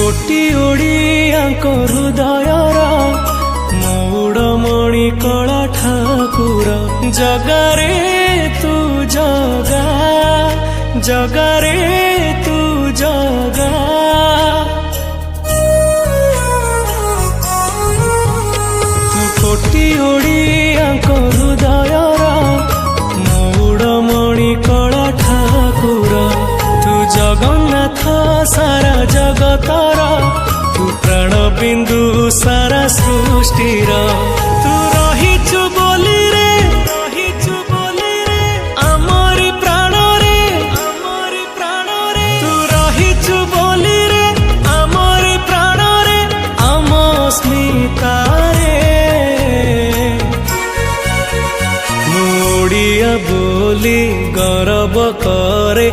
कोटी ओडियाको हृदयर मौडमणि कला ठाकुर जगारे तू जगा जगारे तू जगा तू कोटी ओडियाको हृदयर मौडमणि कला ठाकुर तू जगन्नाथ सारा जगतर तू प्राण बिंदु सारा सृष्टिर तू रहिचु बोली रे आमरी प्राण रे तू रहिचु बोली रे आमरी प्राण रे आम स्मिता रे ओडिया बोली गर्व करे।